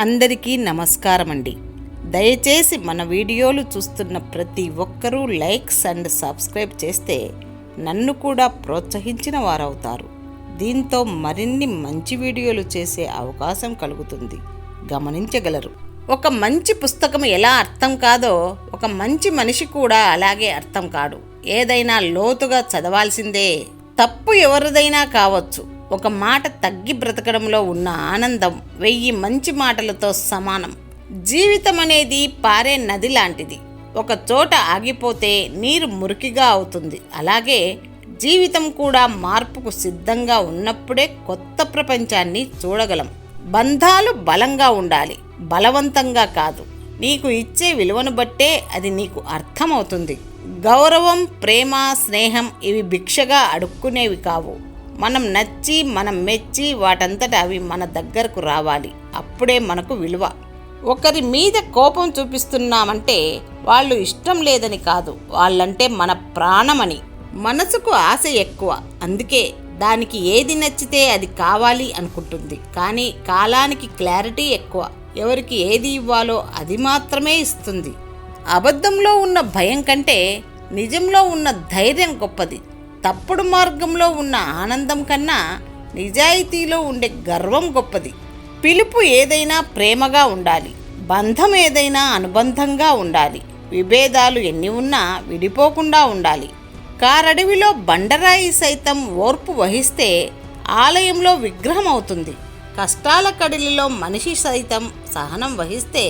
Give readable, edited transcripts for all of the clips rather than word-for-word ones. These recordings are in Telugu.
అందరికీ నమస్కారం అండి. దయచేసి మన వీడియోలు చూస్తున్న ప్రతి ఒక్కరూ లైక్స్ అండ్ సబ్స్క్రైబ్ చేస్తే నన్ను కూడా ప్రోత్సహించిన వారవుతారు. దీంతో మరిన్ని మంచి వీడియోలు చేసే అవకాశం కలుగుతుంది, గమనించగలరు. ఒక మంచి పుస్తకం ఎలా అర్థం కాదో ఒక మంచి మనిషి కూడా అలాగే అర్థం కాడు. ఏదైనా లోతుగా చదవాల్సిందే. తప్పు ఎవరిదైనా కావచ్చు. ఒక మాట తగ్గి బ్రతకడంలో ఉన్న ఆనందం 1000 మంచి మాటలతో సమానం. జీవితం అనేది పారే నది లాంటిది. ఒక చోట ఆగిపోతే నీరు మురికిగా అవుతుంది. అలాగే జీవితం కూడా మార్పుకు సిద్ధంగా ఉన్నప్పుడే కొత్త ప్రపంచాన్ని చూడగలం. బంధాలు బలంగా ఉండాలి, బలవంతంగా కాదు. నీకు ఇచ్చే విలువను బట్టే అది నీకు అర్థమవుతుంది. గౌరవం, ప్రేమ, స్నేహం ఇవి భిక్షగా అడుక్కునేవి కావు. మనం నచ్చి, మనం మెచ్చి వాటంతట అవి మన దగ్గరకు రావాలి. అప్పుడే మనకు విలువ. ఒకరి మీద కోపం చూపిస్తున్నామంటే వాళ్ళు ఇష్టం లేదని కాదు, వాళ్ళంటే మన ప్రాణమని. మనసుకు ఆశ ఎక్కువ, అందుకే దానికి ఏది నచ్చితే అది కావాలి అనుకుంటుంది. కానీ కాలానికి క్లారిటీ ఎక్కువ. ఎవరికి ఏది ఇవ్వాలో అది మాత్రమే ఇస్తుంది. అబద్ధంలో ఉన్న భయం కంటే నిజంలో ఉన్న ధైర్యం గొప్పది. తప్పుడు మార్గంలో ఉన్న ఆనందం కన్నా నిజాయితీలో ఉండే గర్వం గొప్పది. పిలుపు ఏదైనా ప్రేమగా ఉండాలి. బంధం ఏదైనా అనుబంధంగా ఉండాలి. విభేదాలు ఎన్ని ఉన్నా విడిపోకుండా ఉండాలి. కారడవిలో బండరాయి సైతం ఓర్పు వహిస్తే ఆలయంలో విగ్రహం అవుతుంది. కష్టాల కడిలిలో మనిషి సైతం సహనం వహిస్తే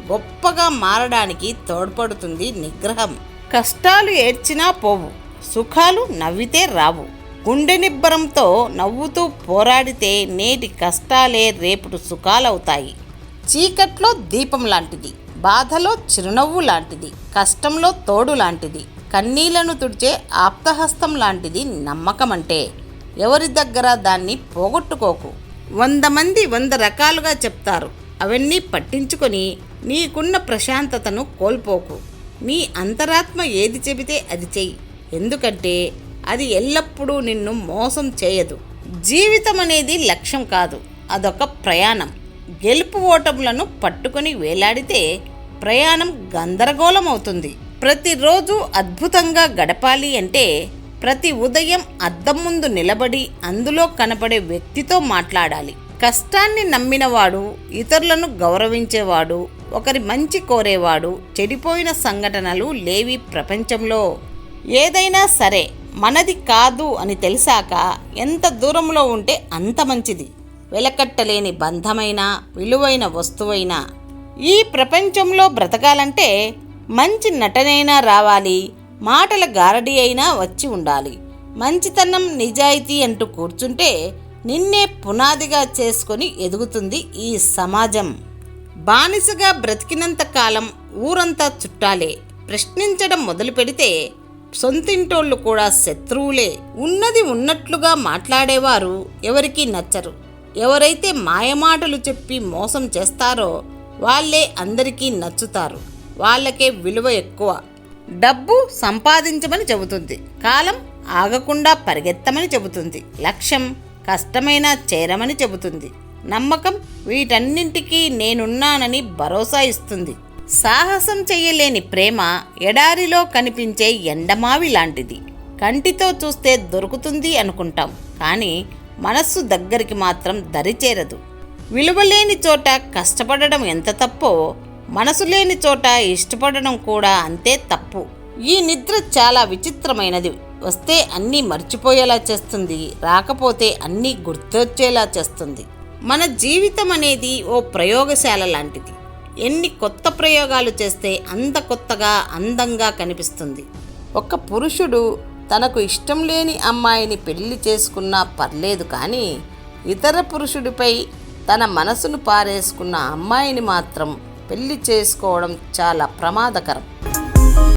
గొప్పగా మారడానికి తోడ్పడుతుంది నిగ్రహం. కష్టాలు ఏడ్చినా పోవు, సుఖాలు నవ్వితే రావు. గుండె నిబ్బరంతో నవ్వుతూ పోరాడితే నేటి కష్టాలే రేపుటి సుఖాలవుతాయి. చీకట్లో దీపం లాంటిది, బాధలో చిరునవ్వు లాంటిది, కష్టంలో తోడు లాంటిది, కన్నీళ్లను తుడిచే ఆప్తహస్తం లాంటిది నమ్మకం అంటే. ఎవరి దగ్గర దాన్ని పోగొట్టుకోకు. 100 మంది 100 రకాలుగా చెప్తారు. అవన్నీ పట్టించుకొని నీకున్న ప్రశాంతతను కోల్పోకు. నీ అంతరాత్మ ఏది చెబితే అది చెయ్యి. ఎందుకంటే అది ఎల్లప్పుడూ నిన్ను మోసం చేయదు. జీవితం అనేది లక్ష్యం కాదు, అదొక ప్రయాణం. గెలుపు ఓటములను పట్టుకొని వేలాడితే ప్రయాణం గందరగోళం అవుతుంది. ప్రతిరోజు అద్భుతంగా గడపాలి అంటే ప్రతి ఉదయం అద్దం ముందు నిలబడి అందులో కనపడే వ్యక్తితో మాట్లాడాలి. కష్టాన్ని నమ్మినవాడు, ఇతరులను గౌరవించేవాడు, ఒకరి మంచి కోరేవాడు, చెడిపోయిన సంఘటనలు లేవి ప్రపంచంలో. ఏదైనా సరే మనది కాదు అని తెలిసాక ఎంత దూరంలో ఉంటే అంత మంచిది. వెలకట్టలేని బంధమైనా, విలువైన వస్తువైనా. ఈ ప్రపంచంలో బ్రతకాలంటే మంచి నటనైనా రావాలి, మాటల గారడీ అయినా వచ్చి ఉండాలి. మంచితనం, నిజాయితీ అంటూ కూర్చుంటే నిన్నే పునాదిగా చేసుకొని ఎదుగుతుంది ఈ సమాజం. బానిసగా బ్రతికినంత కాలం ఊరంతా చుట్టాలే. ప్రశ్నించడం మొదలు పెడితే సొంతింటోళ్ళు కూడా శత్రువులే. ఉన్నది ఉన్నట్లుగా మాట్లాడేవారు ఎవరికీ నచ్చరు. ఎవరైతే మాయమాటలు చెప్పి మోసం చేస్తారో వాళ్ళే అందరికీ నచ్చుతారు. వాళ్ళకే విలువ ఎక్కువ. డబ్బు సంపాదించమని చెబుతుంది, కాలం ఆగకుండా పరిగెత్తమని చెబుతుంది, లక్ష్యం కష్టమైనా చేరమని చెబుతుంది, నమ్మకం వీటన్నింటికీ నేనున్నానని భరోసా ఇస్తుంది. సాహసం చెయ్యలేని ప్రేమ ఎడారిలో కనిపించే ఎండమావి లాంటిది. కంటితో చూస్తే దొరుకుతుంది అనుకుంటాం, కానీ మనస్సు దగ్గరికి మాత్రం దరిచేరదు. విలువలేని చోట కష్టపడడం ఎంత తప్పో మనసు లేని చోట ఇష్టపడడం కూడా అంతే తప్పు. ఈ నిద్ర చాలా విచిత్రమైనది. వస్తే అన్నీ మర్చిపోయేలా చేస్తుంది, రాకపోతే అన్నీ గుర్తొచ్చేలా చేస్తుంది. మన జీవితం అనేది ఓ ప్రయోగశాల లాంటిది. ఎన్ని కొత్త ప్రయోగాలు చేస్తే అంత కొత్తగా, అందంగా కనిపిస్తుంది. ఒక పురుషుడు తనకు ఇష్టం లేని అమ్మాయిని పెళ్లి చేసుకున్నా పర్లేదు, కానీ ఇతర పురుషుడిపై తన మనసును పారేసుకున్న అమ్మాయిని మాత్రం పెళ్లి చేసుకోవడం చాలా ప్రమాదకరం.